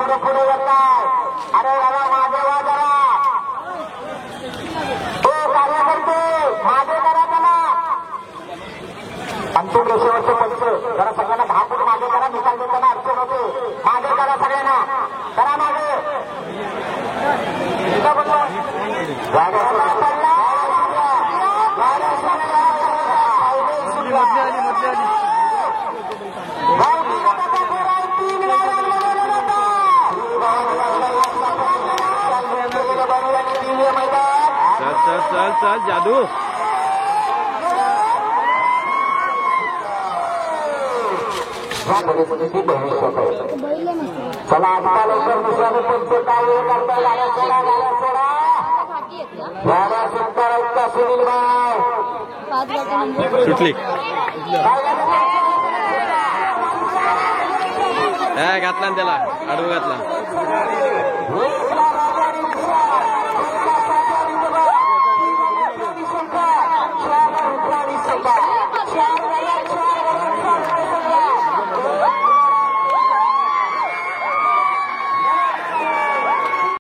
पुढे पुढे येत आहे. अरे बाबा मागे वा जरा. हो कार्यकर्ते मागे करा त्याला. अंतिम रेषेवरचे पंच जरा सगळ्यांना 10 फूट मागे करा. निकाल देताना अडचण होते. मागे करा सगळ्यांना. करा मागे. चल चल चल जादू. चला आता लवकर दुसऱ्याने पंच काय करता गाड्या सोडा गाड्या सोडा. गाड्या सुटणार आहेत का सुनील भाई. सुटली घातला त्याला आडवं घातला.